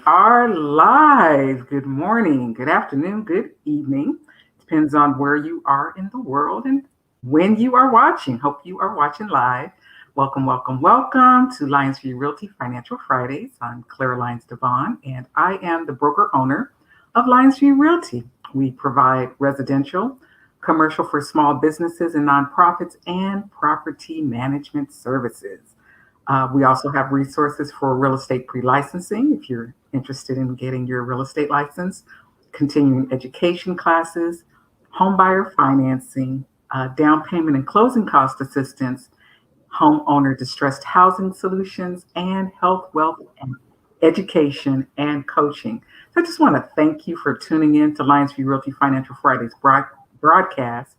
Are live. Good morning, good afternoon, good evening. Depends on where you are in the world and when you are watching. Hope you are watching live. Welcome, welcome, welcome to Lyonsview Realty Financial Fridays. I'm Clara Lyons-DeVaughn, and I am the broker owner of Lyonsview Realty. We provide residential, commercial for small businesses and nonprofits, and property management services. We also have resources for real estate pre-licensing if you're interested in getting your real estate license, continuing education classes, homebuyer financing, down payment and closing cost assistance, homeowner distressed housing solutions, and health, wealth, and education and coaching. So I just want to thank you for tuning in to Lyonsview Realty Financial Fridays broadcast.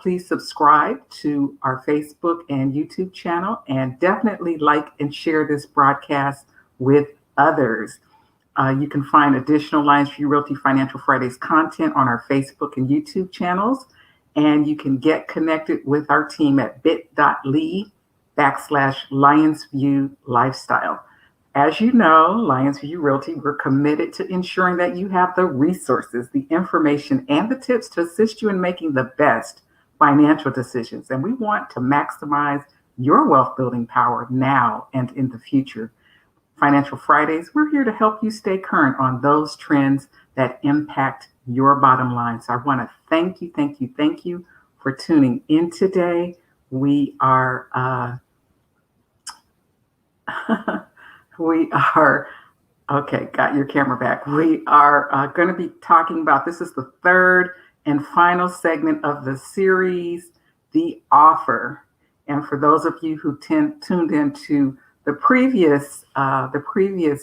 Please subscribe to our Facebook and YouTube channel and definitely like and share this broadcast with others. You can find additional Lyonsview Realty Financial Fridays content on our Facebook and YouTube channels. And you can get connected with our team at bit.ly/Lyonsview Lifestyle. As you know, Lyonsview Realty, we're committed to ensuring that you have the resources, the information, and the tips to assist you in making the best financial decisions. And we want to maximize your wealth building power now and in the future. Financial Fridays, we're here to help you stay current on those trends that impact your bottom line. So I want to thank you for tuning in today. We are okay, got your camera back. We are going to be talking about, this is the third and final segment of the series, The Offer. And for those of you who tuned into the previous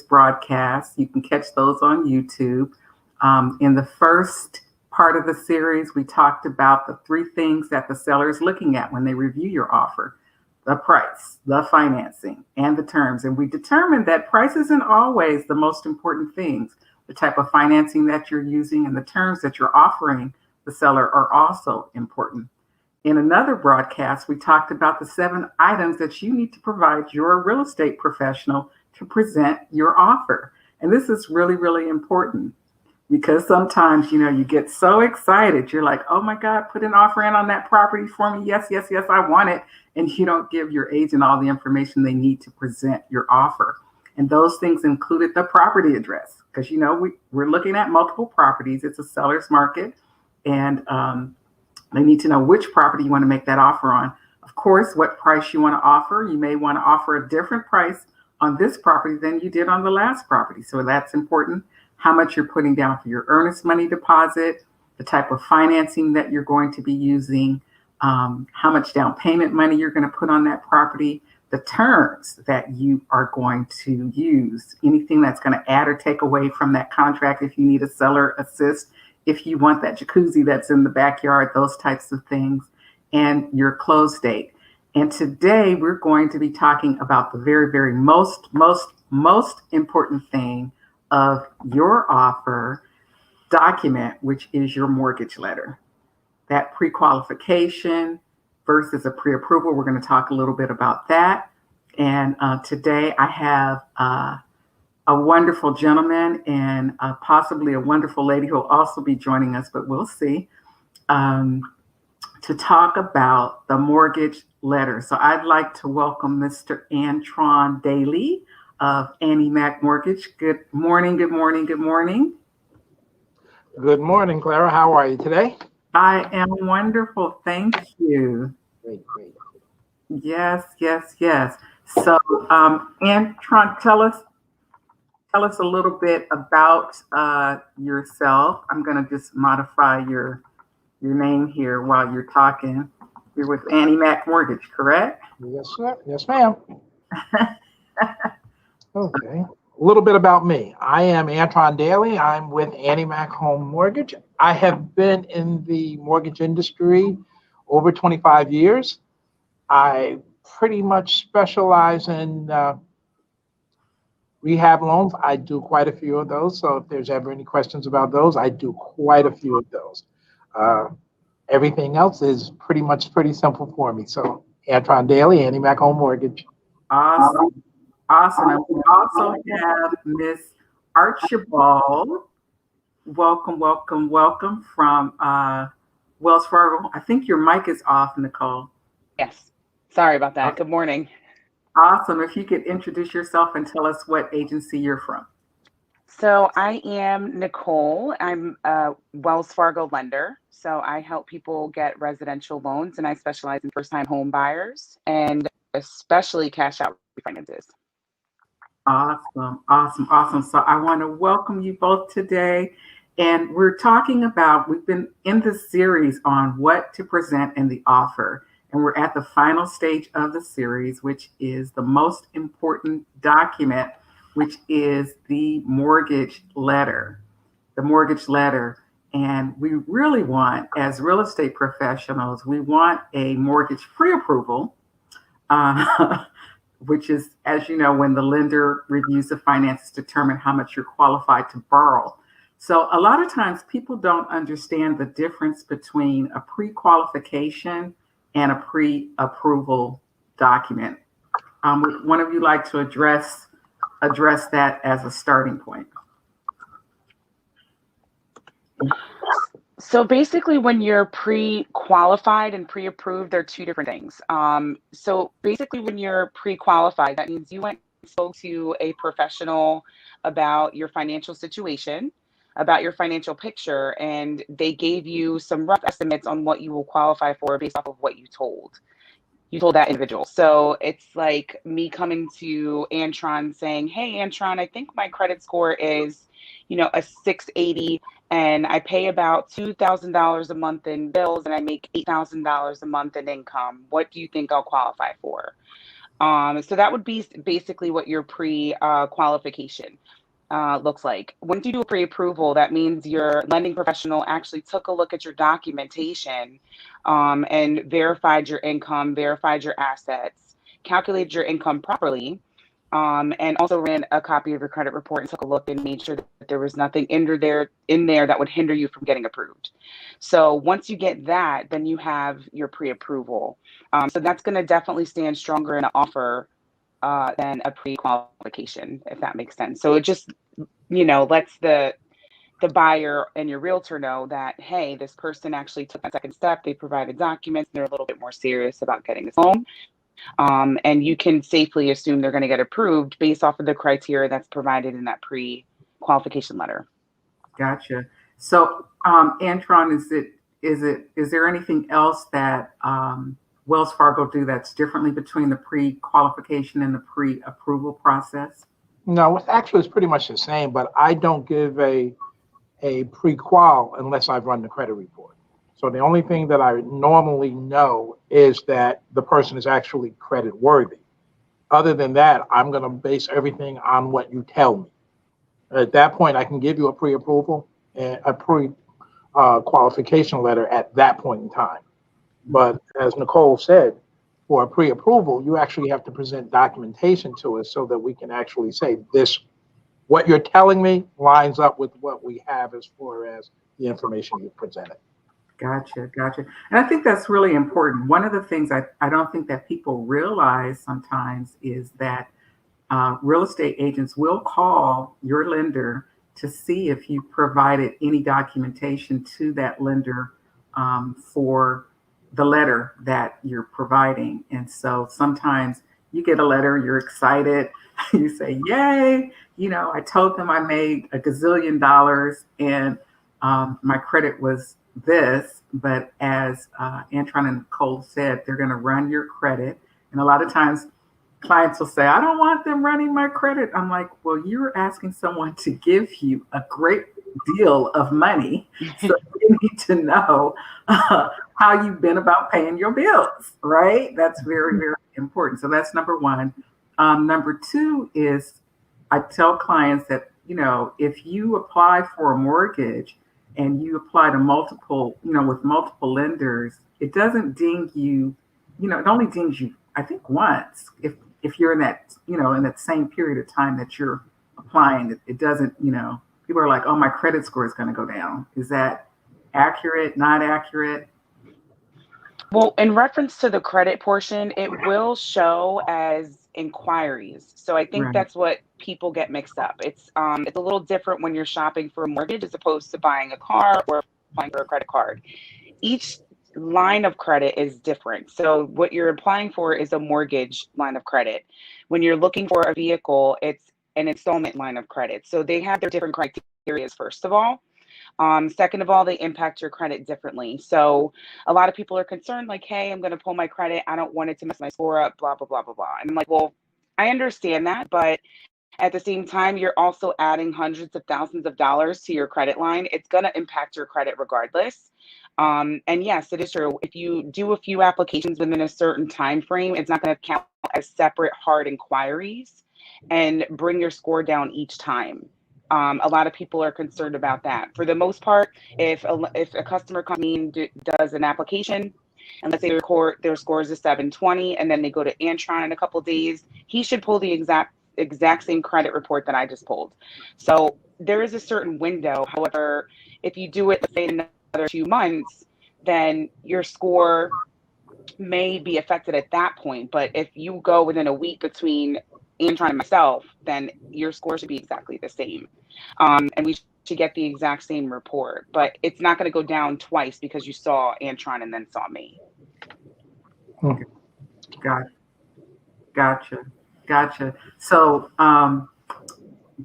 broadcast, you can catch those on YouTube. In the first part of the series, we talked about the three things that the seller is looking at when they review your offer: the price, the financing, and the terms. And we determined that price isn't always the most important things. The type of financing that you're using and the terms that you're offering the seller are also important. In another broadcast, we talked about the 7 items that you need to provide your real estate professional to present your offer. And this is really, really important because sometimes, you get so excited. You're like, oh my God, put an offer in on that property for me. Yes, yes, yes, I want it. And you don't give your agent all the information they need to present your offer. And those things included the property address because, we're looking at multiple properties. It's a seller's market. And they need to know which property you want to make that offer on. Of course, what price you want to offer. You may want to offer a different price on this property than you did on the last property. So that's important. How much you're putting down for your earnest money deposit, the type of financing that you're going to be using, how much down payment money you're going to put on that property, the terms that you are going to use, anything that's going to add or take away from that contract if you need a seller assist, if you want that jacuzzi that's in the backyard, those types of things, and your close date. And today we're going to be talking about the very, very most important thing of your offer document, which is your mortgage letter. That pre-qualification versus a pre-approval. We're going to talk a little bit about that. And today I have a wonderful gentleman and possibly a wonderful lady who will also be joining us, but we'll see, to talk about the mortgage letter. So I'd like to welcome Mr. Antrone Dailey of Annie Mac Mortgage. Good morning, good morning, good morning. Good morning, Clara. How are you today? I am wonderful. Thank you. Great, great. Yes, yes, yes. So Antrone, tell us a little bit about yourself. I'm going to just modify your name here while you're talking. You're with Annie Mac Mortgage, correct? Yes, sir. Yes, ma'am. Okay. A little bit about me. I am Antrone Dailey. I'm with Annie Mac Home Mortgage. I have been in the mortgage industry over 25 years. I pretty much specialize in rehab loans. I do quite a few of those. So if there's ever any questions about those, I do quite a few of those. Everything else is pretty simple for me. So Antrone Dailey, Annie Mac Home Mortgage. Awesome. Awesome. And we also have Miss Archibald. Welcome, welcome, welcome from Wells Fargo. I think your mic is off, Nicole. Yes. Sorry about that. Okay. Good morning. Awesome. If you could introduce yourself and tell us what agency you're from. So I am Nicole. I'm a Wells Fargo lender. So I help people get residential loans, and I specialize in first-time home buyers and especially cash out refinances. Awesome, awesome, awesome. So I want to welcome you both today. And we've been in this series on what to present in the offer. And we're at the final stage of the series, which is the most important document, which is the mortgage letter. The mortgage letter. And we really want, as real estate professionals, we want a mortgage pre-approval, which is, as you know, when the lender reviews the finances, determine how much you're qualified to borrow. So a lot of times people don't understand the difference between a pre-qualification and a pre-approval document. Would one of you like to address that as a starting point? So basically, when you're pre-qualified and pre-approved, they're two different things. So basically, when you're pre-qualified, that means you went and spoke to a professional about your financial situation, about your financial picture, and they gave you some rough estimates on what you will qualify for based off of what you told that individual. So it's like me coming to Antrone saying, "Hey, Antrone, I think my credit score is, a 680, and I pay about $2,000 a month in bills, and I make $8,000 a month in income. What do you think I'll qualify for?" So that would be basically what your pre-qualification looks like. Once you do a pre-approval, that means your lending professional actually took a look at your documentation and verified your income, verified your assets, calculated your income properly, and also ran a copy of your credit report and took a look and made sure that there was nothing in there that would hinder you from getting approved. So once you get that, then you have your pre-approval. So that's going to definitely stand stronger in an offer than a pre-qualification, if that makes sense. So it just, lets the buyer and your realtor know that, hey, this person actually took that second step. They provided documents. They're a little bit more serious about getting this loan. And you can safely assume they're going to get approved based off of the criteria that's provided in that pre-qualification letter. Gotcha. So, Antrone, is there anything else that Wells Fargo do that's differently between the pre-qualification and the pre-approval process? No, it's pretty much the same, but I don't give a pre-qual unless I've run the credit report. So the only thing that I normally know is that the person is actually credit worthy. Other than that, I'm going to base everything on what you tell me. At that point, I can give you a pre-approval and a pre-qualification letter at that point in time. But as Nicole said, for a pre-approval, you actually have to present documentation to us so that we can actually say this, what you're telling me lines up with what we have as far as the information you presented. Gotcha. And I think that's really important. One of the things I don't think that people realize sometimes is that real estate agents will call your lender to see if you provided any documentation to that lender for the letter that you're providing. And so sometimes you get a letter, you're excited, you say, yay, I told them I made a gazillion dollars and my credit was this, but as Antrone and Nicole said, they're going to run your credit. And a lot of times clients will say, I don't want them running my credit. I'm like, well, you're asking someone to give you a great deal of money. So you need to know how you've been about paying your bills, right? That's very, very important. So that's number one. Number two is I tell clients that, if you apply for a mortgage and you apply to multiple, with multiple lenders, it doesn't ding you, it only dings you, I think, once. If you're in that, in that same period of time that you're applying, it doesn't, people are like, oh, my credit score is going to go down. Is that accurate, not accurate? Well, in reference to the credit portion, it will show as inquiries. So I think Right. that's what people get mixed up. It's a little different when you're shopping for a mortgage as opposed to buying a car or applying for a credit card. Each line of credit is different. So what you're applying for is a mortgage line of credit. When you're looking for a vehicle, it's an installment line of credit. So they have their different criteria, first of all. Second of all, they impact your credit differently. So a lot of people are concerned, like, hey, I'm going to pull my credit. I don't want it to mess my score up, blah, blah, blah, blah, blah. And I'm like, well, I understand that. But at the same time, you're also adding hundreds of thousands of dollars to your credit line. It's going to impact your credit regardless. And yes, it is true. If you do a few applications within a certain time frame, it's not going to count as separate hard inquiries and bring your score down each time. A lot of people are concerned about that. For the most part, if a customer comes in does an application, and let's say their score is a 720, and then they go to Antron in a couple of days, he should pull the exact same credit report that I just pulled. So there is a certain window. However, if you do it, let's say in another 2 months, then your score may be affected at that point. But if you go within a week between Antron and myself, then your score should be exactly the same. And we should get the exact same report. But it's not going to go down twice because you saw Antron and then saw me. Gotcha. Gotcha. Gotcha. So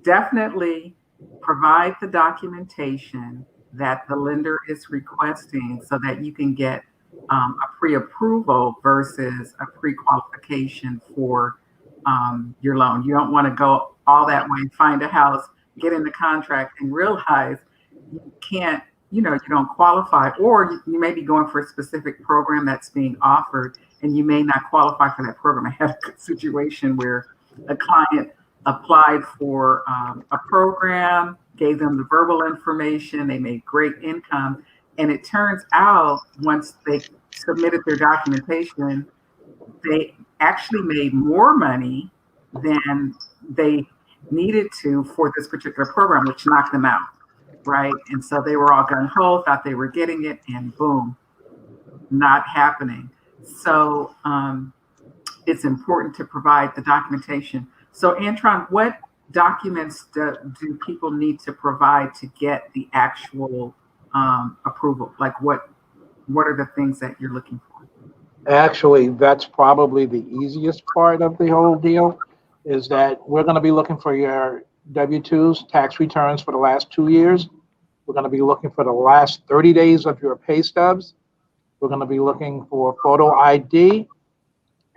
definitely provide the documentation that the lender is requesting so that you can get a pre-approval versus a pre-qualification for your loan. You don't want to go all that way, find a house, get in the contract and realize you can't, you don't qualify, or you may be going for a specific program that's being offered and you may not qualify for that program. I had a situation where a client applied for a program, gave them the verbal information, they made great income, and it turns out once they submitted their documentation, they actually made more money than they needed to for this particular program, which knocked them out, right? And so they were all gung-ho, thought they were getting it, and boom, not happening. So it's important to provide the documentation. So Antron, what documents do people need to provide to get the actual approval? Like what are the things that you're looking for? Actually, that's probably the easiest part of the whole deal, is that we're going to be looking for your W-2s, tax returns for the last 2 years. We're going to be looking for the last 30 days of your pay stubs. We're going to be looking for photo ID,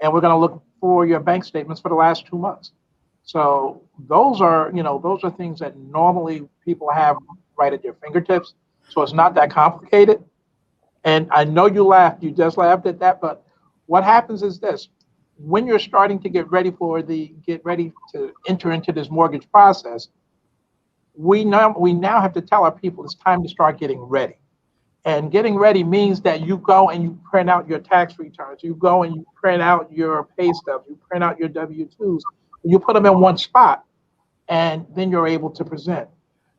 and we're going to look for your bank statements for the last 2 months. So those are things that normally people have right at their fingertips. So it's not that complicated. And I know you laughed, you just laughed at that, but what happens is this: when you're starting to get ready to enter into this mortgage process, we now have to tell our people it's time to start getting ready. And getting ready means that you go and you print out your tax returns, you go and you print out your pay stubs, you print out your W-2s, you put them in one spot, and then you're able to present.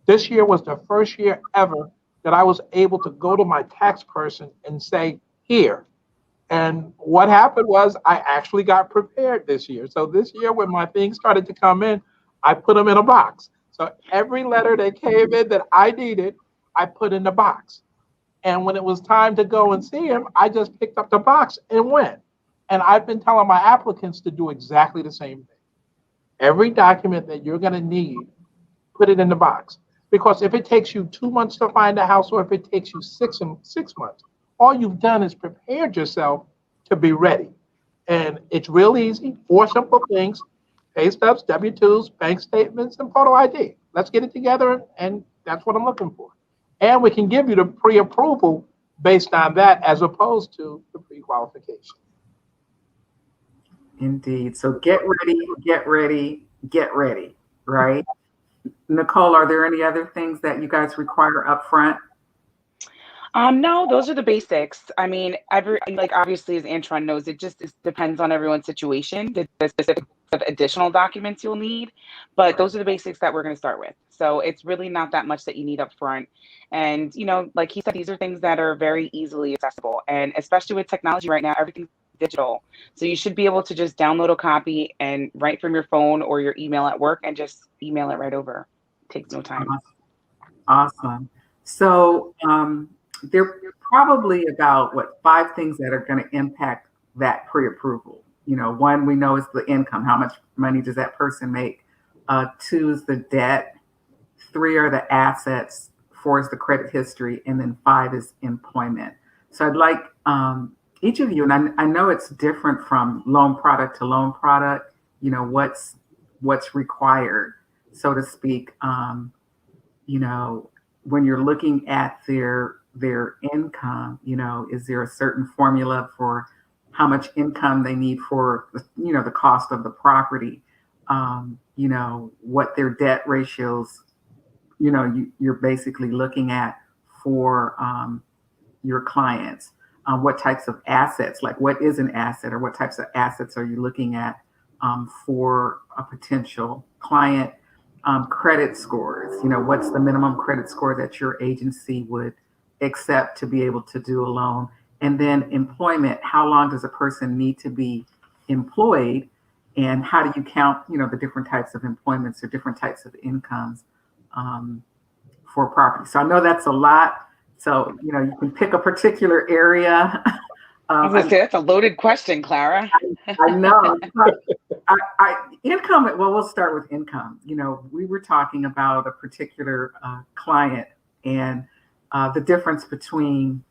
This year was the first year ever that I was able to go to my tax person and say, here. And what happened was I actually got prepared this year. So this year when my things started to come in, I put them in a box. So every letter that came in that I needed, I put in the box. And when it was time to go and see him, I just picked up the box and went. And I've been telling my applicants to do exactly the same thing. Every document that you're going to need, put it in the box. Because if it takes you 2 months to find a house, or if it takes you 6 months, all you've done is prepared yourself to be ready. And it's real easy, 4 simple things: pay stubs, W-2s, bank statements, and photo ID. Let's get it together, and that's what I'm looking for. And we can give you the pre-approval based on that, as opposed to the pre-qualification. Indeed. So get ready, get ready, get ready, right? Nicole, are there any other things that you guys require up front? No, those are the basics. I mean, like obviously, as Antron knows, it depends on everyone's situation, the specifics of additional documents you'll need. But those are the basics that we're going to start with. So it's really not that much that you need up front. And, like he said, these are things that are very easily accessible. And especially with technology right now, everything's digital. So you should be able to just download a copy and write from your phone or your email at work and just email it right over. Takes no time. Awesome. So there are probably about five things that are going to impact that pre-approval. One we know is the income. How much money does that person make? Two is the debt. Three are the assets. Four is the credit history, and then five is employment. So I'd like each of you, and I know it's different from loan product to loan product. What's required, so to speak. When you're looking at their income, is there a certain formula for how much income they need for, the cost of the property, what their debt ratios, you're basically looking at for your clients, what types of assets, like what is an asset or what types of assets are you looking at for a potential client. Credit scores, what's the minimum credit score that your agency would accept to be able to do a loan? And then employment, how long does a person need to be employed? And how do you count, the different types of employments or different types of incomes for property? So I know that's a lot. So, you can pick a particular area. I was gonna say, that's a loaded question, Clara. I know. Income, well, we'll start with income. We were talking about a particular client and the difference between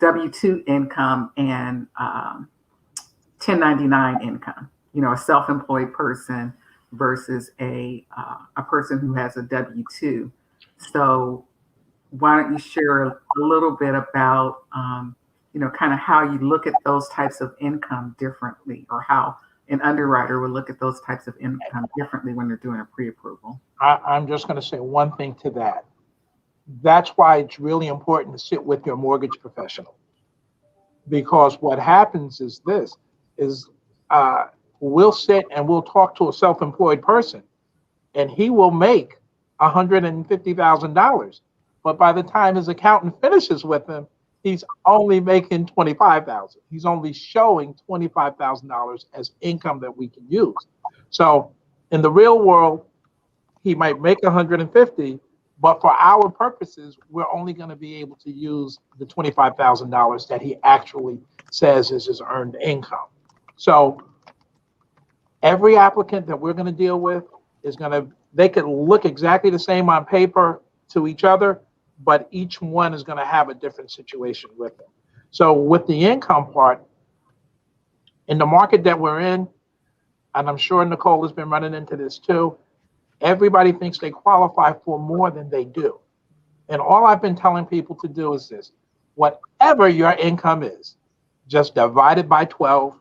W-2 income and 1099 income, a self-employed person versus a person who has a W-2. So why don't you share a little bit about, kind of how you look at those types of income differently, or how an underwriter would look at those types of income differently when they're doing a pre-approval. I'm just going to say one thing to that. That's why it's really important to sit with your mortgage professional, because what happens is we'll sit and we'll talk to a self-employed person, and he will make $150,000, but by the time his accountant finishes with him, he's only making $25,000. He's only showing $25,000 as income that we can use. So in the real world, he might make 150, but for our purposes, we're only going to be able to use the $25,000 that he actually says is his earned income. So every applicant that we're going to deal with they could look exactly the same on paper to each other, but each one is going to have a different situation with them. So with the income part, in the market that we're in, and I'm sure Nicole has been running into this too, everybody thinks they qualify for more than they do. And all I've been telling people to do is this: whatever your income is, just divide it by 12,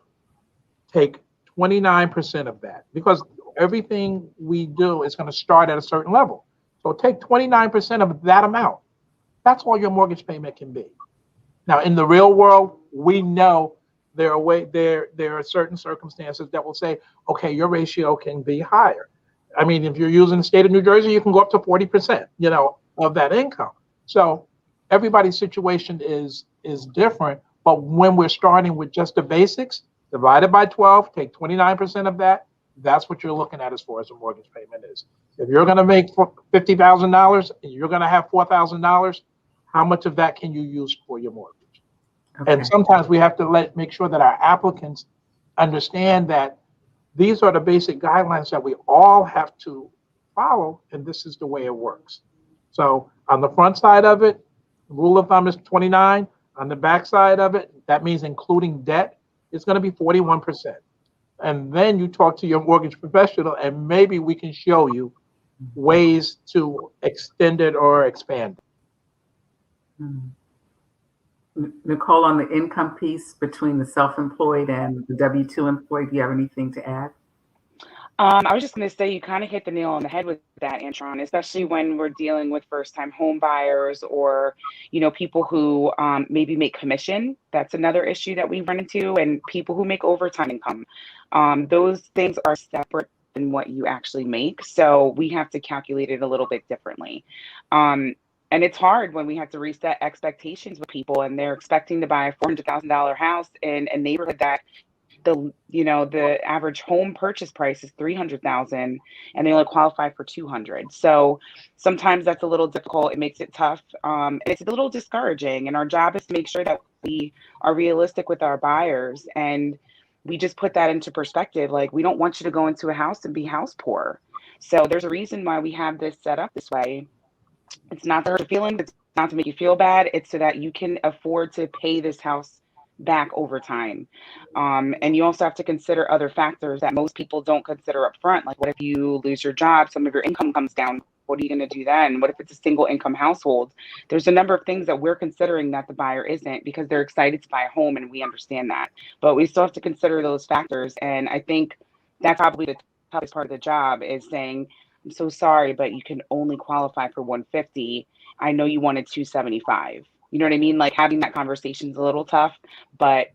take 29% of that, because everything we do is going to start at a certain level. So take 29% of that amount. That's all your mortgage payment can be. Now, in the real world, we know there are certain circumstances that will say, okay, your ratio can be higher. I mean, if you're using the state of New Jersey, you can go up to 40%, of that income. So everybody's situation is different. But when we're starting with just the basics, divided by 12, take 29% of that. That's what you're looking at as far as a mortgage payment is. If you're going to make $50,000 and you're going to have $4,000, how much of that can you use for your mortgage? Okay. And sometimes we have to make sure that our applicants understand that these are the basic guidelines that we all have to follow, and this is the way it works. So on the front side of it, rule of thumb is 29. On the back side of it, that means including debt, it's going to be 41%. And then you talk to your mortgage professional, and maybe we can show you ways to extend it or expand it. Nicole, on the income piece between the self-employed and the W-2 employed, do you have anything to add? I was just going to say, you kind of hit the nail on the head with that, Antron, especially when we're dealing with first-time home buyers or, people who maybe make commission. That's another issue that we run into, and people who make overtime income. Those things are separate than what you actually make. So we have to calculate it a little bit differently. And it's hard when we have to reset expectations with people and they're expecting to buy a $400,000 house in a neighborhood that the average home purchase price is 300,000 and they only qualify for 200. So sometimes that's a little difficult. It makes it tough. It's a little discouraging, and our job is to make sure that we are realistic with our buyers, and we just put that into perspective. Like, we don't want you to go into a house and be house poor. So there's a reason why we have this set up this way. It's not to hurt your feelings. It's not to make you feel bad. It's so that you can afford to pay this house back over time. And you also have to consider other factors that most people don't consider up front. Like, what if you lose your job? Some of your income comes down. What are you going to do then? What if it's a single income household? There's a number of things that we're considering that the buyer isn't, because they're excited to buy a home, and we understand that. But we still have to consider those factors. And I think that's probably the toughest part of the job, is saying, I'm so sorry, but you can only qualify for 150. I know you wanted 275. You know what I mean? Like, having that conversation is a little tough, but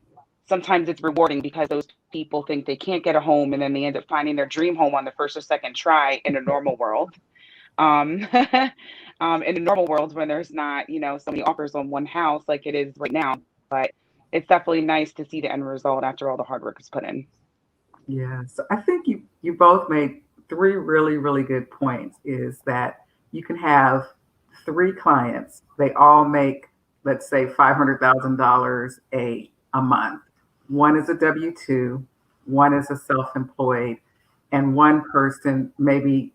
sometimes it's rewarding because those people think they can't get a home, and then they end up finding their dream home on the first or second try in a normal world. In a normal world, when there's not, so many offers on one house like it is right now. But it's definitely nice to see the end result after all the hard work is put in. Yeah. So I think you both made three really, really good points. Is that you can have three clients. They all make, let's say, $500,000 a month. One is a W-2, one is a self-employed, and one person maybe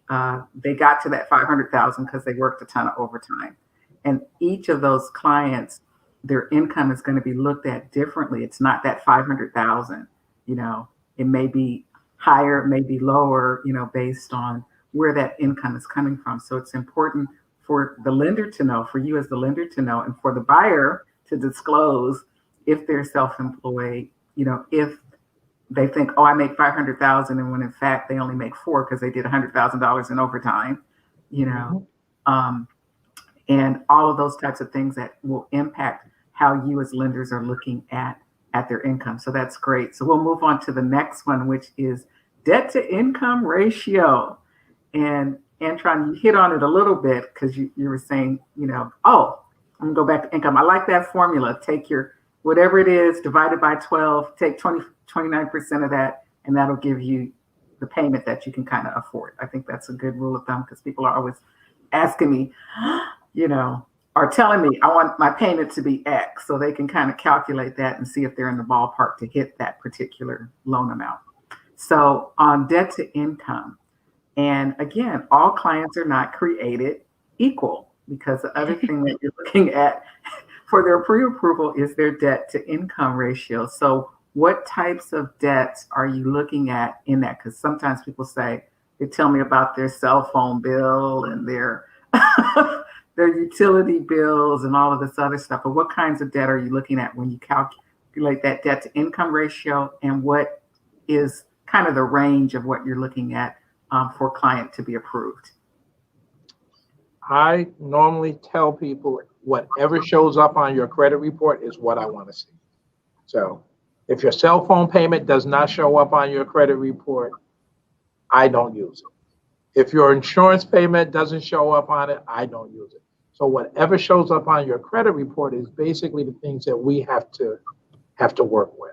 they got to that 500,000 because they worked a ton of overtime. And each of those clients, their income is going to be looked at differently. It's not that 500,000. It may be higher, it may be lower, based on where that income is coming from. So it's important for the lender to know, for you as the lender to know, and for the buyer to disclose if they're self-employed, if they think, oh, I make 500,000, and when in fact they only make $4 because they did $100,000 in overtime, and all of those types of things that will impact how you as lenders are looking at their income. So that's great. So we'll move on to the next one, which is debt to income ratio. And Antron, you hit on it a little bit because you were saying, I'm gonna go back to income. I like that formula. Take your whatever it is divided by 12, take 29% of that, and that'll give you the payment that you can kind of afford. I think that's a good rule of thumb, because people are always asking me, or telling me I want my payment to be X, so they can kind of calculate that and see if they're in the ballpark to hit that particular loan amount. So on debt to income, and again, all clients are not created equal, because the other thing that you're looking at for their pre-approval is their debt to income ratio. So what types of debts are you looking at in that? Because sometimes people say, they tell me about their cell phone bill and their their utility bills and all of this other stuff. But what kinds of debt are you looking at when you calculate that debt to income ratio, and what is kind of the range of what you're looking at for a client to be approved? I normally tell people whatever shows up on your credit report is what I want to see. So if your cell phone payment does not show up on your credit report, I don't use it. If your insurance payment doesn't show up on it, I don't use it. So whatever shows up on your credit report is basically the things that we have to work with.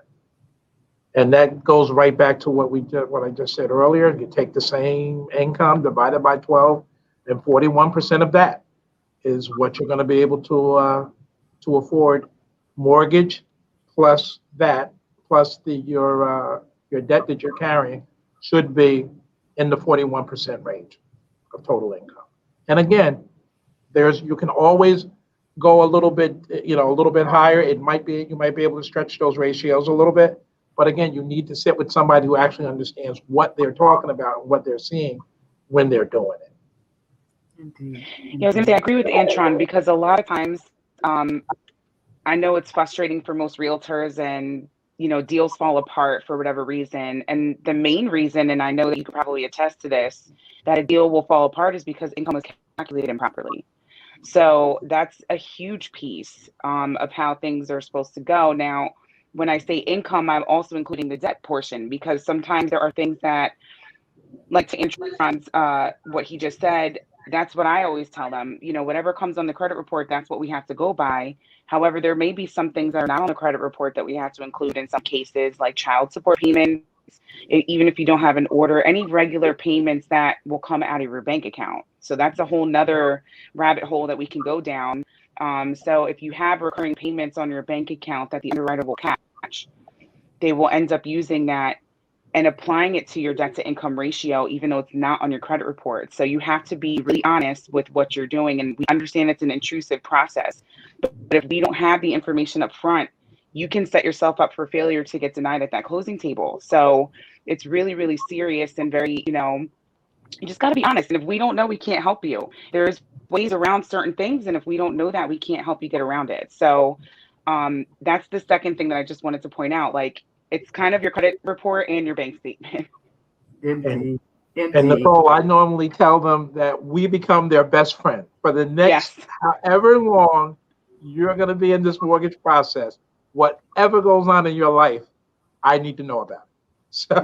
And that goes right back to what I just said earlier. You take the same income divided by 12, and 41% of that is what you're going to be able to afford. Mortgage plus that, plus your debt that you're carrying should be in the 41% range of total income. And again, you can always go a little bit higher. You might be able to stretch those ratios a little bit. But again, you need to sit with somebody who actually understands what they're talking about and what they're seeing when they're doing it. Indeed. Yeah, I was going to say, I agree with Antron, because a lot of times, I know it's frustrating for most realtors, and deals fall apart for whatever reason. And the main reason, and I know that you could probably attest to this, that a deal will fall apart is because income was calculated improperly. So that's a huge piece of how things are supposed to go. Now, when I say income, I'm also including the debt portion, because sometimes there are things that, like to Antrone's, what he just said, that's what I always tell them. Whatever comes on the credit report, that's what we have to go by. However, there may be some things that are not on the credit report that we have to include in some cases, like child support payments, even if you don't have an order, any regular payments that will come out of your bank account. So that's a whole nother rabbit hole that we can go down. So if you have recurring payments on your bank account that the underwriter will catch, they will end up using that and applying it to your debt to income ratio, even though it's not on your credit report. So you have to be really honest with what you're doing. And we understand it's an intrusive process, but if we don't have the information up front, you can set yourself up for failure to get denied at that closing table. So it's really, really serious and very, you just got to be honest. And if we don't know, we can't help you. There's ways around certain things. And if we don't know that, we can't help you get around it. So that's the second thing that I just wanted to point out. Like, it's kind of your credit report and your bank statement. Indeed. And Nicole, I normally tell them that we become their best friend for the next however long you're going to be in this mortgage process. Whatever goes on in your life, I need to know about it. So,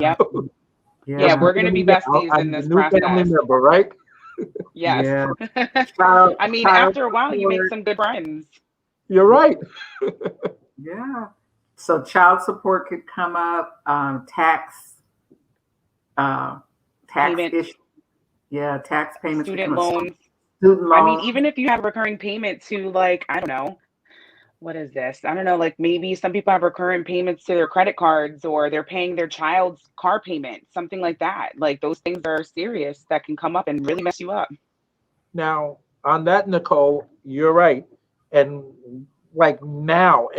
yeah, we're going to be besties in this process. Family member, right? Yes. Yeah. I mean, after a while, you make some good friends. You're right. Yeah. So child support could come up, tax issue. Yeah, tax payments. Student loans. Student loans. I mean, even if you have recurring payment to, like, I don't know, what is this? I don't know, like maybe some people have recurring payments to their credit cards, or they're paying their child's car payment, something like that. Like, those things are serious that can come up and really mess you up. Now, on that, Nicole, you're right. And like now,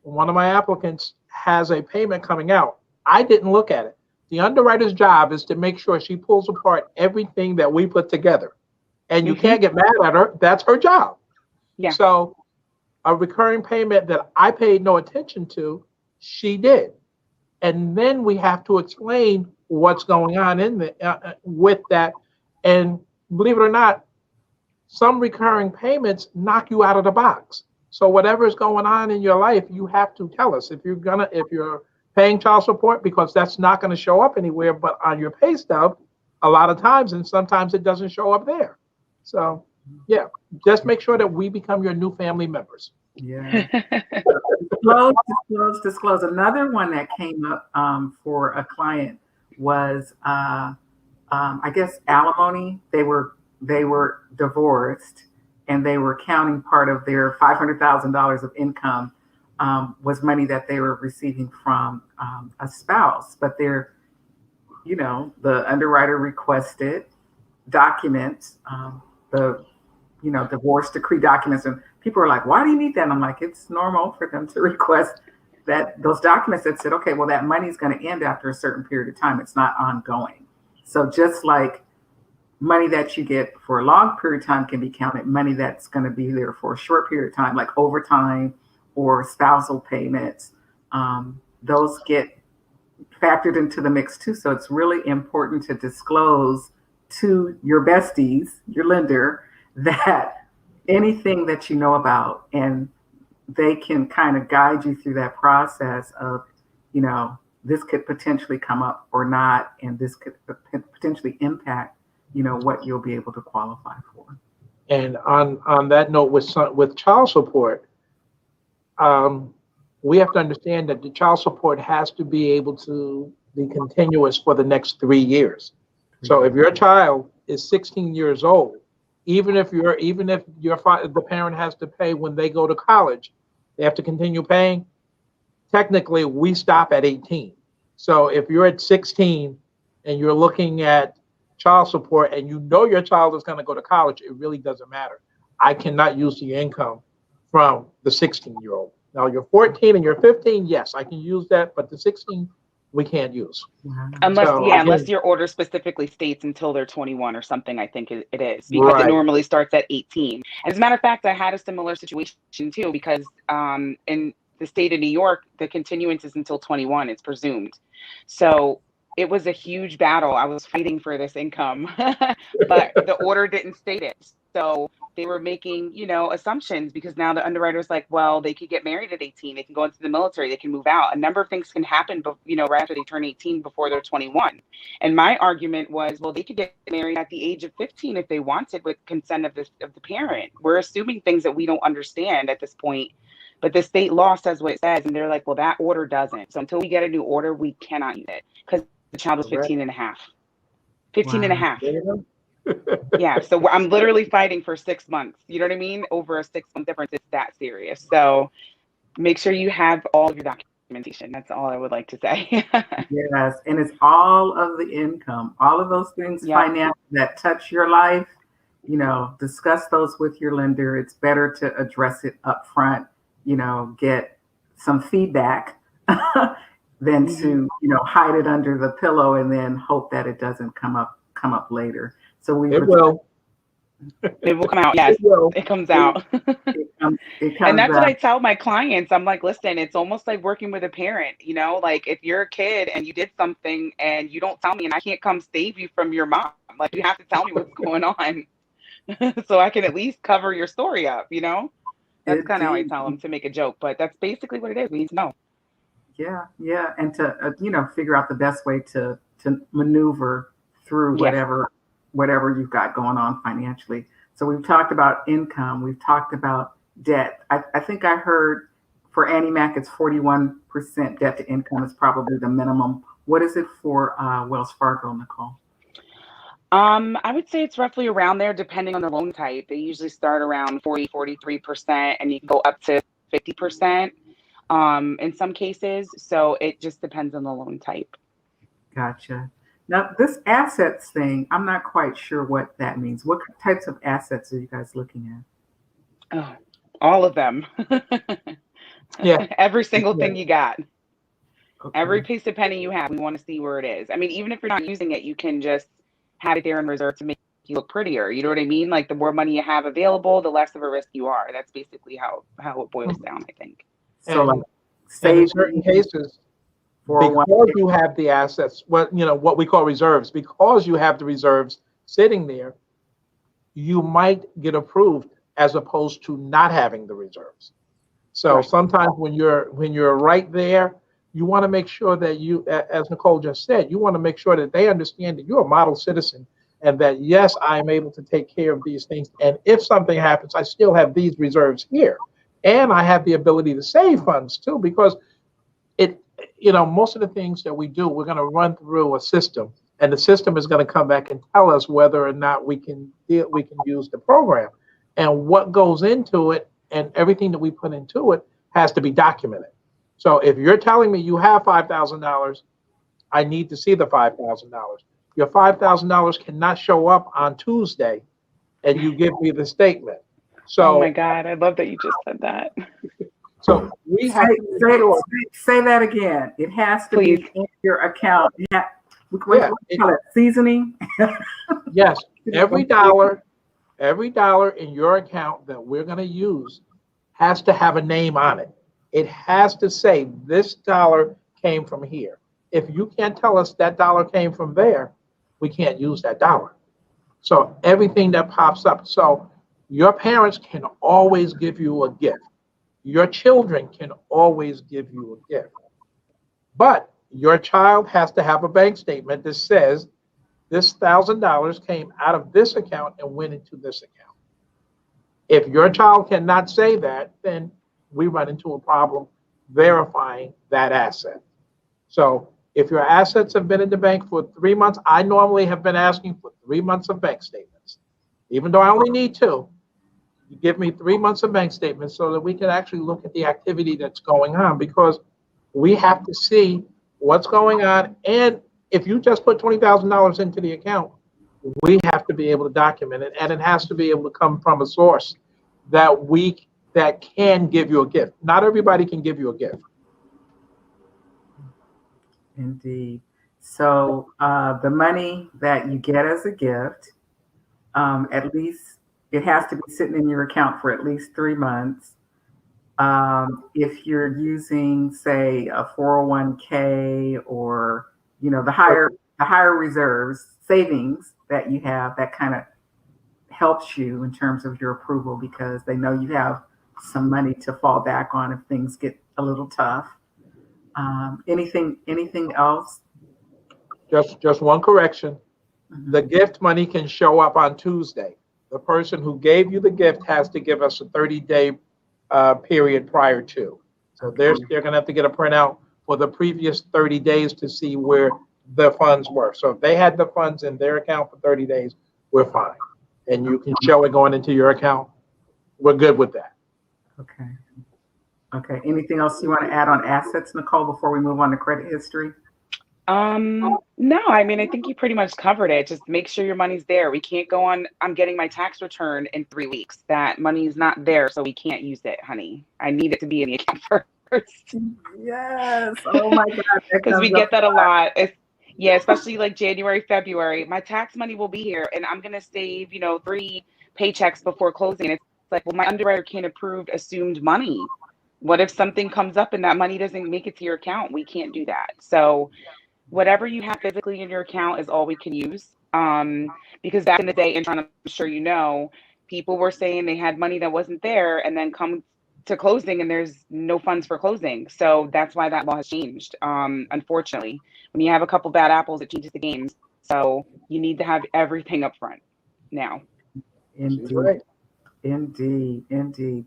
one of my applicants has a payment coming out. I didn't look at it. The underwriter's job is to make sure she pulls apart everything that we put together. And you can't get mad at her. That's her job. Yeah. So a recurring payment that I paid no attention to, she did. And then we have to explain what's going on with that. And believe it or not, some recurring payments knock you out of the box. So whatever is going on in your life, you have to tell us if you're paying child support, because that's not going to show up anywhere but on your pay stub a lot of times, and sometimes it doesn't show up there. So yeah, just make sure that we become your new family members. Yeah. Disclose. Another one that came up for a client was I guess alimony. They were divorced, and they were counting part of their $500,000 of income was money that they were receiving from a spouse. But the underwriter requested documents, the divorce decree documents, and people are like, "Why do you need that?" And I'm like, it's normal for them to request those documents that said, okay, well, that money is going to end after a certain period of time. It's not ongoing. So just like money that you get for a long period of time can be counted, money that's going to be there for a short period of time, like overtime or spousal payments, those get factored into the mix too. So it's really important to disclose to your besties, your lender, that anything that you know about, and they can kind of guide you through that process of, this could potentially come up or not, and this could potentially impact what you'll be able to qualify for. And on that note, with child support, we have to understand that the child support has to be able to be continuous for the next 3 years. So if your child is 16 years old, even if the parent has to pay when they go to college, they have to continue paying. Technically, we stop at 18. So if you're at 16 and you're looking at child support and your child is going to go to college, it really doesn't matter. I cannot use the income from the 16-year-old. Now you're 14 and you're 15, yes, I can use that, but the 16 we can't use. Unless your order specifically states until they're 21 or something, I think it is, because it normally starts at 18. As a matter of fact, I had a similar situation too, because in the state of New York, the continuance is until 21, it's presumed. So it was a huge battle. I was fighting for this income, but the order didn't state it. So they were making, assumptions, because now the underwriter's like, well, they could get married at 18. They can go into the military. They can move out. A number of things can happen, but, right after they turn 18 before they're 21. And my argument was, well, they could get married at the age of 15 if they wanted, with consent of the parent. We're assuming things that we don't understand at this point, but the state law says what it says. And they're like, well, that order doesn't. So until we get a new order, we cannot use it, because the child was 15 and a half. 15 and a half. Yeah. So I'm literally fighting for 6 months. You know what I mean? Over a 6-month difference. It's that serious. So make sure you have all of your documentation. That's all I would like to say. Yes. And it's all of the income, all of those things, finance that touch your life, discuss those with your lender. It's better to address it up front, get some feedback than to, hide it under the pillow and then hope that it doesn't come up later. So it will come out. Yes, it comes out. It comes and that's out. what I tell my clients. I'm like, listen, it's almost like working with a parent, like if you're a kid and you did something and you don't tell me, and I can't come save you from your mom, like you have to tell me what's going on so I can at least cover your story up, That's kind of how I tell them, to make a joke, but that's basically what it is. We need to know. Yeah. And to, figure out the best way to maneuver through whatever you've got going on financially. So we've talked about income. We've talked about debt. I think I heard for Annie Mac, it's 41% debt to income is probably the minimum. What is it for Wells Fargo, Nicole? I would say it's roughly around there, depending on the loan type. They usually start around 43%, and you can go up to 50% in some cases. So it just depends on the loan type. Gotcha. Now, this assets thing, I'm not quite sure what that means. What types of assets are you guys looking at? Oh, all of them. Yeah. Every single thing you got. Okay. Every piece of penny you have, we want to see where it is. I mean, even if you're not using it, you can just have it there in reserve to make you look prettier. You know what I mean? Like the more money you have available, the less of a risk you are. That's basically how it boils down, I think. So like in certain cases, because you have the assets, what we call reserves, because you have the reserves sitting there, you might get approved as opposed to not having the reserves. So sometimes when you're right there, you want to make sure that you, as Nicole just said, you want to make sure that they understand that you're a model citizen and that, yes, I'm able to take care of these things. And if something happens, I still have these reserves here. And I have the ability to save funds too, because most of the things that we do, we're going to run through a system, and the system is going to come back and tell us whether or not we can use the program. And what goes into it and everything that we put into it has to be documented. So if you're telling me you have $5,000, I need to see the $5,000. Your $5,000 cannot show up on Tuesday and you give me the statement. So, oh my God, I love that you just said that. So we have to say that again. It has to be in your account. We call it seasoning. Yes, every dollar in your account that we're going to use has to have a name on it. It has to say this dollar came from here. If you can't tell us that dollar came from there, we can't use that dollar. So everything that pops up. So your parents can always give you a gift. Your children can always give you a gift. But your child has to have a bank statement that says this $1,000 came out of this account and went into this account. If your child cannot say that, then we run into a problem verifying that asset. So if your assets have been in the bank for 3 months, I normally have been asking for 3 months of bank statements. Even though I only need 2, you give me 3 months of bank statements so that we can actually look at the activity that's going on, because we have to see what's going on. And if you just put $20,000 into the account, we have to be able to document it, and it has to be able to come from a source that can give you a gift. Not everybody can give you a gift. Indeed. So the money that you get as a gift, at least it has to be sitting in your account for at least 3 months. If you're using, say, a 401k or the higher reserves savings that you have, that kind of helps you in terms of your approval because they know you have some money to fall back on if things get a little tough. Anything else? Just one correction. Mhm. The gift money can show up on Tuesday. The person who gave you the gift has to give us a 30-day period prior to. So they're going to have to get a printout for the previous 30 days to see where the funds were. So if they had the funds in their account for 30 days, we're fine. And you can show it going into your account. We're good with that. Okay. Okay. Anything else you want to add on assets, Nicole, before we move on to credit history? No, I mean, I think you pretty much covered it. Just make sure your money's there. We can't go on, I'm getting my tax return in 3 weeks. That money is not there, so we can't use it, honey. I need it to be in the account first. Yes. Oh my God. That Because we comes up get that a lot. Yeah, especially like January, February. My tax money will be here and I'm gonna save, 3 paychecks before closing. It's like, well, my underwriter can't approve assumed money. What if something comes up and that money doesn't make it to your account? We can't do that. So whatever you have physically in your account is all we can use. Because back in the day, and I'm sure people were saying they had money that wasn't there, and then come to closing, and there's no funds for closing. So that's why that law has changed. Unfortunately, when you have a couple bad apples, it changes the game. So you need to have everything up front now. She's indeed, right. indeed.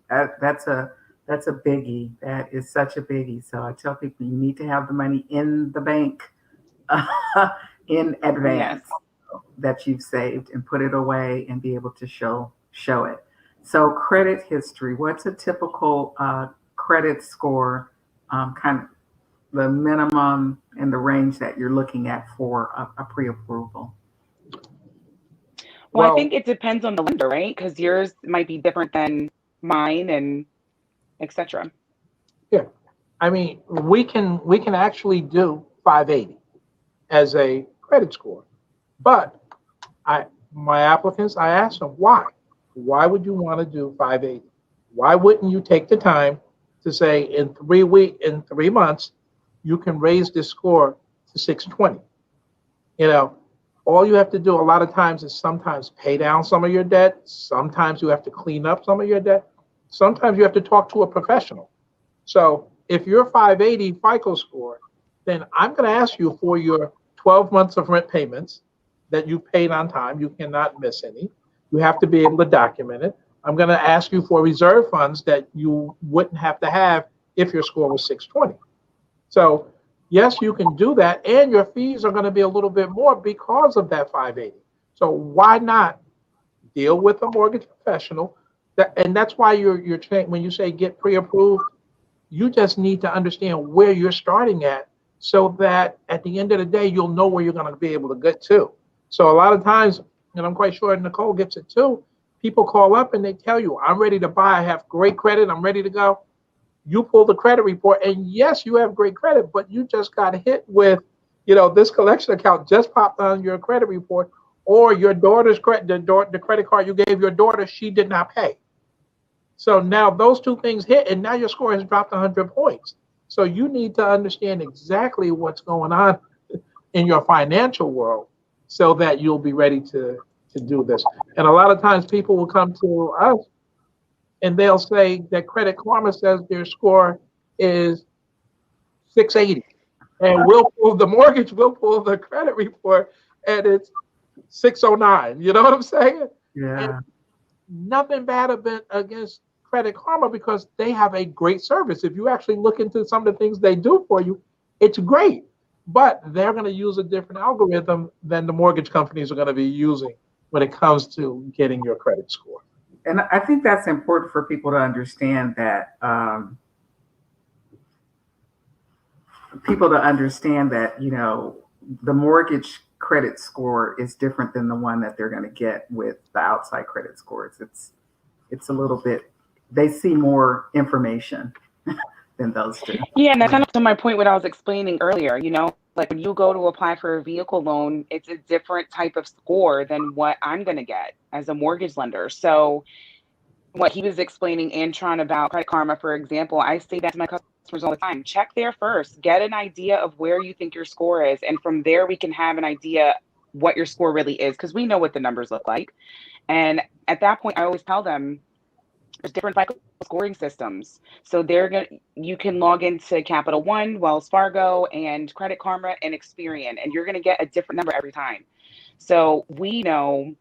That's a biggie. That is such a biggie. So I tell people you need to have the money in the bank in Yes. advance that you've saved and put it away and be able to show it. So credit history. What's a typical credit score? Kind of the minimum and the range that you're looking at for a pre-approval. Well, I Well, think it depends on the lender, right? Because yours might be different than mine, and etc. yeah. I mean, we can actually do 580 as a credit score. But my applicants, I asked them why. Why would you want to do 580? Why wouldn't you take the time to say in 3 months, you can raise this score to 620? You know, all you have to do a lot of times is sometimes pay down some of your debt. Sometimes you have to clean up some of your debt. Sometimes you have to talk to a professional. So if you're 580 FICO score, then I'm going to ask you for your 12 months of rent payments that you paid on time. You cannot miss any. You have to be able to document it. I'm going to ask you for reserve funds that you wouldn't have to have if your score was 620. So yes, you can do that, and your fees are going to be a little bit more because of that 580. So why not deal with a mortgage professional? And that's why you're when you say get pre-approved, you just need to understand where you're starting at so that at the end of the day, you'll know where you're going to be able to get to. So a lot of times, and I'm quite sure Nicole gets it too, people call up and they tell you, I'm ready to buy, I have great credit, I'm ready to go. You pull the credit report, and yes, you have great credit, but you just got hit with, this collection account just popped on your credit report, or your daughter's credit, the credit card you gave your daughter, she did not pay. So now those two things hit, and now your score has dropped 100 points. So you need to understand exactly what's going on in your financial world so that you'll be ready to do this. And a lot of times people will come to us and they'll say that Credit Karma says their score is 680. And we'll pull the mortgage, we'll pull the credit report, and it's 609. You know what I'm saying? Yeah. And nothing bad against Credit Karma because they have a great service. If you actually look into some of the things they do for you, it's great. But they're going to use a different algorithm than the mortgage companies are going to be using when it comes to getting your credit score. And I think that's important for people to understand that the mortgage credit score is different than the one that they're going to get with the outside credit scores. It's a little bit, they see more information than those two. Yeah, and that's kind of to my point what I was explaining earlier, like when you go to apply for a vehicle loan, it's a different type of score than what I'm going to get as a mortgage lender. So what he was explaining, Antron, about Credit Karma, for example, I say that to my customers all the time. Check there first. Get an idea of where you think your score is. And from there, we can have an idea what your score really is, because we know what the numbers look like. And at that point, I always tell them there's different FICO scoring systems. So you can log into Capital One, Wells Fargo, and Credit Karma and Experian, and you're going to get a different number every time. So we know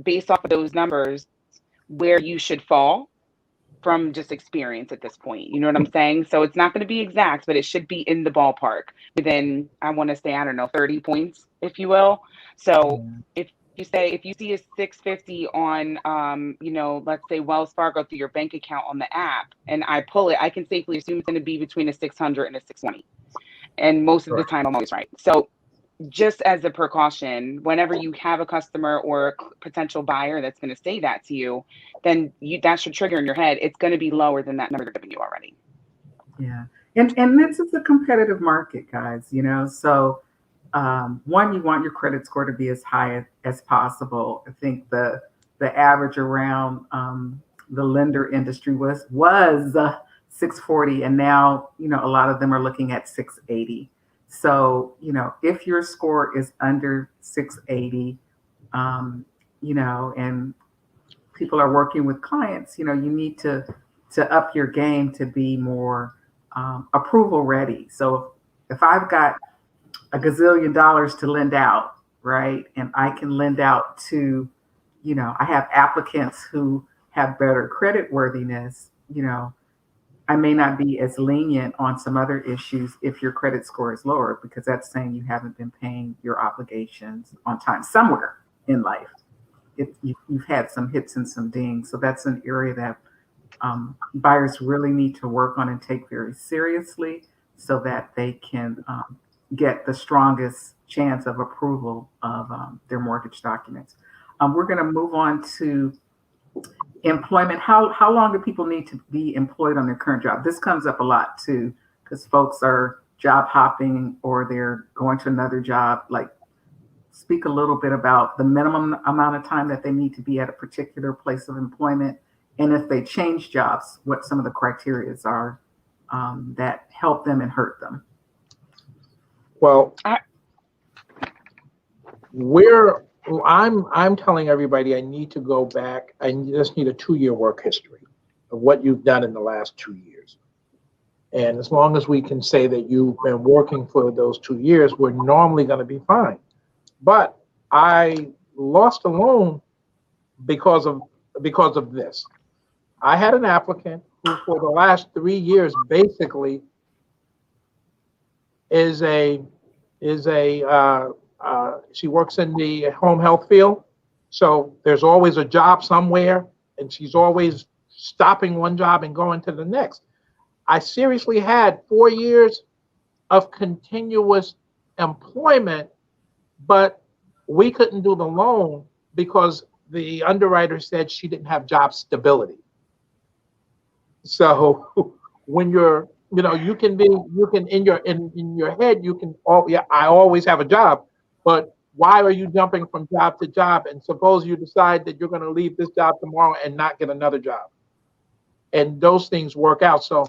based off of those numbers where you should fall from just experience at this point. You know what I'm saying? So it's not going to be exact, but it should be in the ballpark within, I want to say, I don't know, 30 points, if you will. So if you see a 650 on, let's say Wells Fargo through your bank account on the app, and I pull it, I can safely assume it's going to be between a 600 and a 620. And most of the time, I'm always right. So just as a precaution, whenever you have a customer or a potential buyer that's going to say that to you, then that should trigger in your head. It's going to be lower than that number they're giving you already. Yeah. And this is a competitive market, guys, so one, you want your credit score to be as high as possible. I think the average around the lender industry was 640, and now a lot of them are looking at 680. So if your score is under 680, and people are working with clients, you need to up your game to be more approval ready. So if I've got a gazillion dollars to lend out, right? And I can lend out to, I have applicants who have better credit worthiness, I may not be as lenient on some other issues if your credit score is lower, because that's saying you haven't been paying your obligations on time somewhere in life. You've had some hits and some dings. So that's an area that buyers really need to work on and take very seriously so that they can get the strongest chance of approval of their mortgage documents. We're going to move on to employment. How long do people need to be employed on their current job? This comes up a lot too, because folks are job hopping or they're going to another job. Like, speak a little bit about the minimum amount of time that they need to be at a particular place of employment, and if they change jobs, what some of the criteria are that help them and hurt them. Well, I'm telling everybody I need to go back. I just need a 2-year work history of what you've done in the last 2 years. And as long as we can say that you've been working for those 2 years, we're normally going to be fine. But I lost a loan because of this. I had an applicant who for the last 3 years basically she works in the home health field. So there's always a job somewhere, and she's always stopping one job and going to the next. I seriously had 4 years of continuous employment, but we couldn't do the loan because the underwriter said she didn't have job stability. So when you're, you can in your head, I always have a job, but why are you jumping from job to job? And suppose you decide that you're going to leave this job tomorrow and not get another job. And those things work out. So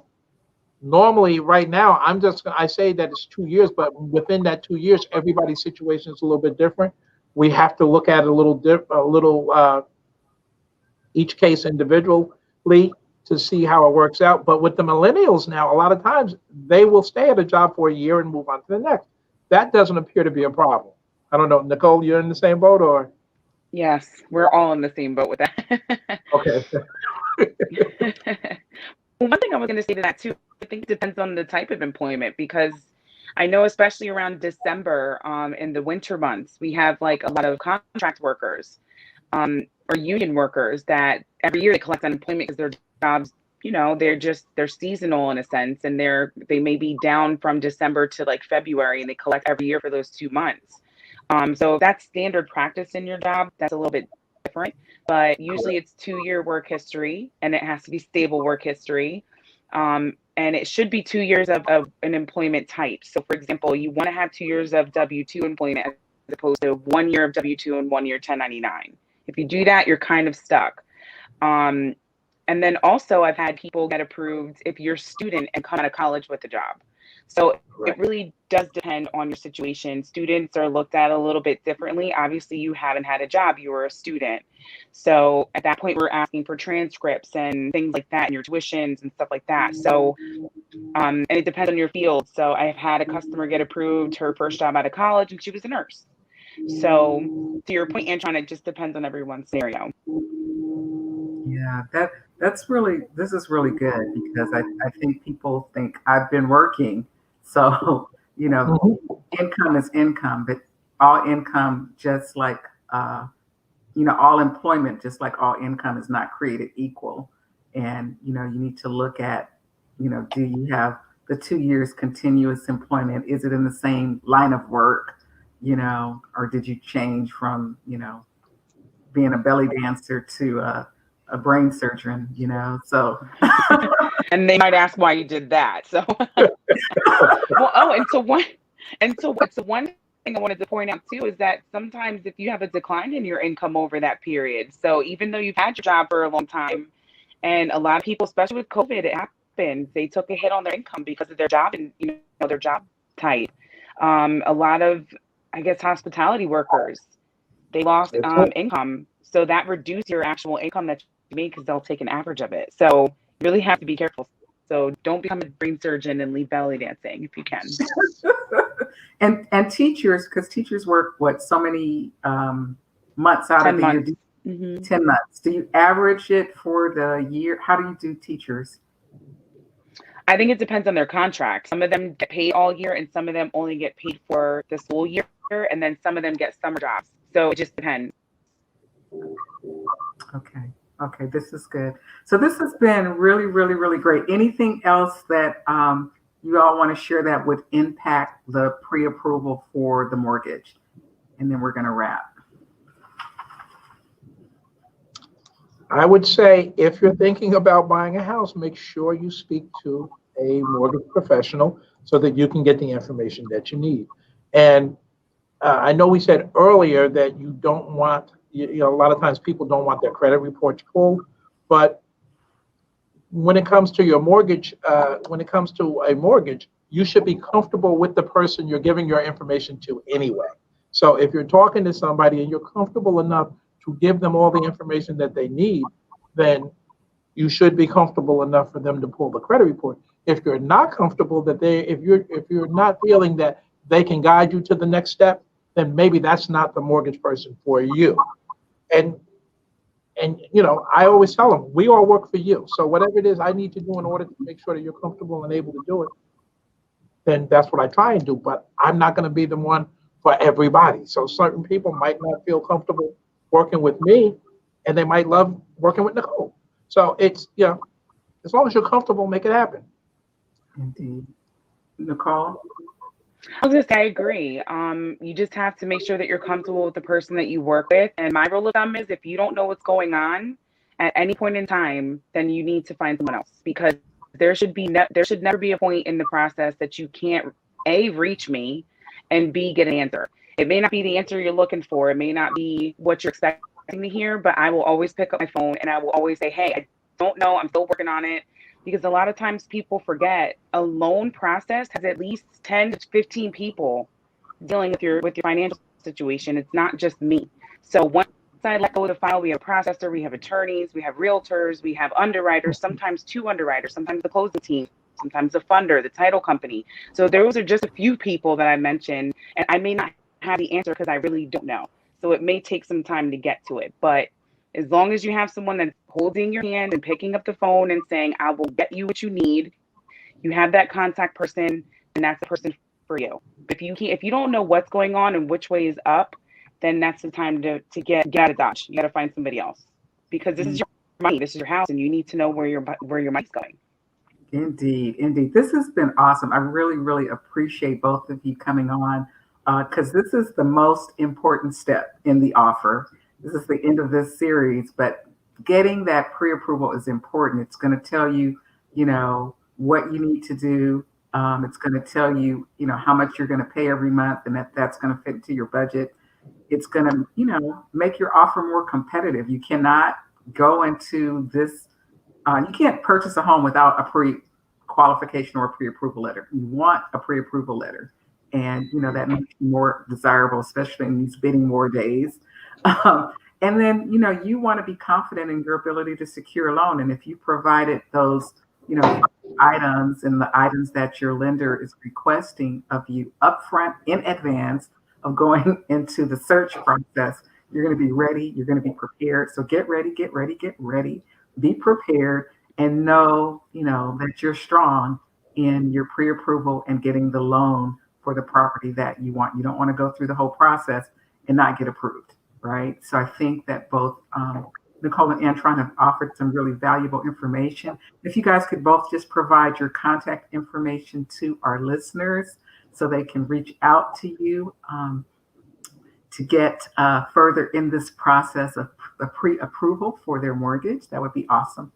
normally right now, I say that it's 2 years, but within that 2 years, everybody's situation is a little bit different. We have to look at it each case individually to see how it works out. But with the millennials now, a lot of times they will stay at a job for a year and move on to the next. That doesn't appear to be a problem. I don't know, Nicole, you're in the same boat, or? Yes, we're all in the same boat with that. Okay. One thing I was going to say to that too, I think it depends on the type of employment, because I know especially around December, in the winter months, we have like a lot of contract workers or union workers that every year they collect unemployment because their jobs, they're seasonal in a sense, and they may be down from December to like February, and they collect every year for those 2 months. So if that's standard practice in your job, that's a little bit different, but usually it's 2-year work history, and it has to be stable work history. And it should be 2 years of an employment type. So for example, you want to have 2 years of W-2 employment as opposed to 1 year of W-2 and 1 year 1099. If you do that, you're kind of stuck. And then also I've had people get approved if you're a student and come out of college with a job. So Right. it really does depend on your situation. Students are looked at a little bit differently. Obviously, you haven't had a job, you were a student. So at that point, we're asking for transcripts and things like that, and your tuitions and stuff like that. So, and it depends on your field. So I've had a customer get approved her first job out of college, and she was a nurse. So to your point, Antron, it just depends on everyone's scenario. Yeah, this is really good because I think people think I've been working. So, Mhm. income is income, but all income, just like, all employment, just like all income is not created equal. And, you need to look at, do you have the 2 years continuous employment? Is it in the same line of work, or did you change from, being a belly dancer to a brain surgeon, So, And they might ask why you did that. So, well, oh, so one thing I wanted to point out too is that sometimes if you have a decline in your income over that period, so even though you've had your job for a long time, and a lot of people, especially with COVID, it happened. They took a hit on their income because of their job and their job type. A lot of, I guess, hospitality workers, they lost That's it. income, so that reduced your actual income that you made because they'll take an average of it. So you really have to be careful. So don't become a brain surgeon and leave belly dancing if you can. and teachers, because teachers work what, so many months out of 10 the year? months. Mm-hmm. 10 months. Do you average it for the year? How do you do teachers? I think it depends on their contract. Some of them get paid all year, and some of them only get paid for the school year, and then some of them get summer jobs. So it just depends. Okay. Okay. This is good. So this has been really, really, really great. Anything else that you all want to share that would impact the pre-approval for the mortgage? And then we're going to wrap. I would say if you're thinking about buying a house, make sure you speak to a mortgage professional so that you can get the information that you need. And I know we said earlier that you don't want, a lot of times people don't want their credit reports pulled, but when it comes to your mortgage, when it comes to a mortgage, you should be comfortable with the person you're giving your information to anyway. So if you're talking to somebody and you're comfortable enough to give them all the information that they need, then you should be comfortable enough for them to pull the credit report. If you're not comfortable if you're not feeling that they can guide you to the next step, then maybe that's not the mortgage person for you. And I always tell them, we all work for you. So whatever it is I need to do in order to make sure that you're comfortable and able to do it, then that's what I try and do. But I'm not going to be the one for everybody. So certain people might not feel comfortable working with me, and they might love working with Nicole. So it's, as long as you're comfortable, make it happen. Indeed. Nicole? I was gonna say I agree. You just have to make sure that you're comfortable with the person that you work with. And my rule of thumb is if you don't know what's going on at any point in time, then you need to find someone else because there should never be a point in the process that you can't A, reach me, and B, get an answer. It may not be the answer you're looking for. It may not be what you're expecting to hear, but I will always pick up my phone and I will always say, hey, I don't know. I'm still working on it. Because a lot of times people forget a loan process has at least 10 to 15 people dealing with your financial situation. It's not just me. So once I let go of the file, we have a processor, we have attorneys, we have realtors, we have underwriters, sometimes two underwriters, sometimes the closing team, sometimes the funder, the title company. So those are just a few people that I mentioned, and I may not have the answer because I really don't know. So it may take some time to get to it, but as long as you have someone that's holding your hand and picking up the phone and saying, I will get you what you need, you have that contact person, and that's the person for you. If you don't know what's going on and which way is up, then that's the time to get out of Dodge. You got to find somebody else because this is your money, this is your house, and you need to know where your money's going. Indeed, indeed. This has been awesome. I really, really appreciate both of you coming on because this is the most important step in the offer. This is the end of this series, but getting that pre-approval is important. It's going to tell you, what you need to do. It's going to tell you, how much you're going to pay every month and that's going to fit into your budget. It's going to, make your offer more competitive. You cannot go into this You can't purchase a home without a pre-qualification or a pre-approval letter. You want a pre-approval letter, and that makes you more desirable, especially in these bidding war days. And then you want to be confident in your ability to secure a loan, and if you provided those items and the items that your lender is requesting of you upfront in advance of going into the search process, you're going to be ready. You're going to be prepared. So get ready, get ready, get ready. Be prepared, and know that you're strong in your pre-approval and getting the loan for the property that you want. You don't want to go through the whole process and not get approved, right? So I think that both Nicole and Antrone have offered some really valuable information. If you guys could both just provide your contact information to our listeners so they can reach out to you to get further in this process of the pre-approval for their mortgage, that would be awesome.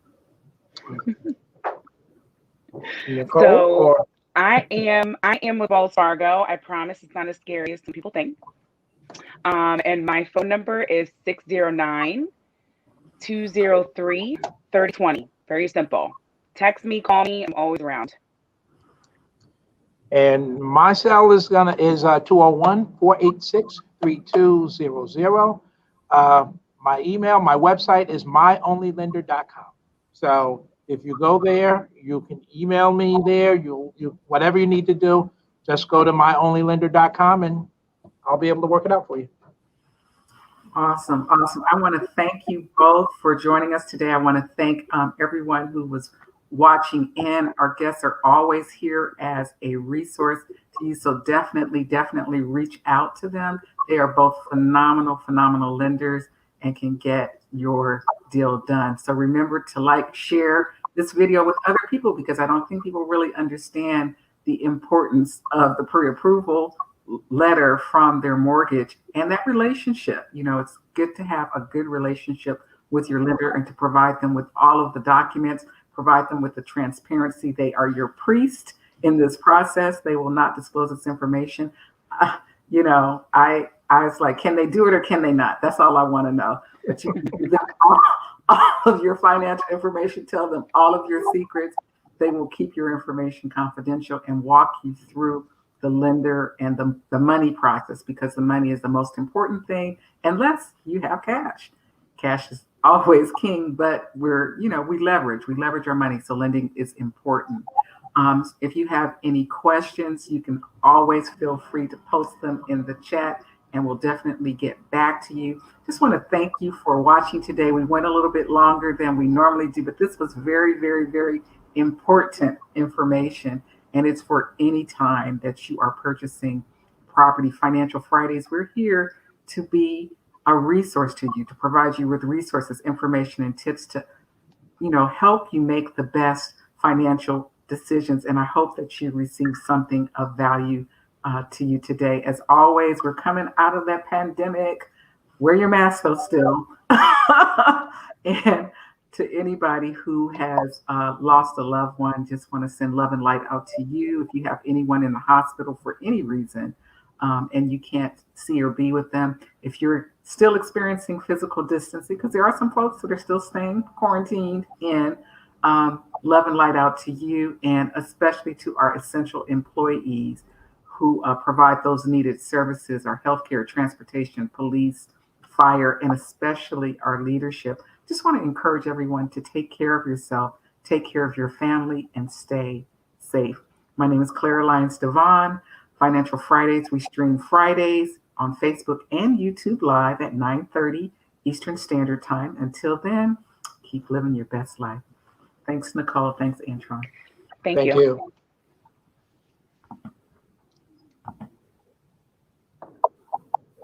Nicole, So I am with Wells Fargo. I promise it's not as scary as some people think. And my phone number is 609-203-3020. Very simple. Text me, call me. I'm always around. and my cell is 201-486-3200. My email, my website is myonlylender.com. So if you go there, you can email me there. You whatever you need to do, just go to myonlylender.com and I'll be able to work it out for you. Awesome. I want to thank you both for joining us today. I want to thank everyone who was watching in. Our guests are always here as a resource to you. So definitely reach out to them. They are both phenomenal lenders and can get your deal done. So remember to share this video with other people, because I don't think people really understand the importance of the pre-approval letter from their mortgage and that relationship. It's good to have a good relationship with your lender and to provide them with all of the documents, provide them with the transparency. They are your priest in this process. They will not disclose this information. I was like, can they do it or can they not? That's all I want to know. But you can give them all of your financial information, tell them all of your secrets. They will keep your information confidential and walk you through the lender and the money process, because the money is the most important thing, unless you have cash. Cash is always king, but we leverage our money. So lending is important. If you have any questions, you can always feel free to post them in the chat and we'll definitely get back to you. Just want to thank you for watching today. We went a little bit longer than we normally do, but this was very, very, very important information. And it's for any time that you are purchasing property. Financial Fridays, we're here to be a resource to you, to provide you with resources, information, and tips to, help you make the best financial decisions. And I hope that you receive something of value to you today. As always, we're coming out of that pandemic. Wear your mask though still. And to anybody who has lost a loved one, just want to send love and light out to you. If you have anyone in the hospital for any reason and you can't see or be with them, if you're still experiencing physical distancing, because there are some folks that are still staying quarantined in, love and light out to you, and especially to our essential employees who provide those needed services, our healthcare, transportation, police, fire, and especially our leadership. Just want to encourage everyone to take care of yourself, take care of your family, and stay safe. My name is Clara Lyons-DeVaughn. Financial Fridays, we stream Fridays on Facebook and YouTube live at 9:30 Eastern Standard Time. Until then, keep living your best life. Thanks, Nicole. Thanks, Antrone. Thank you.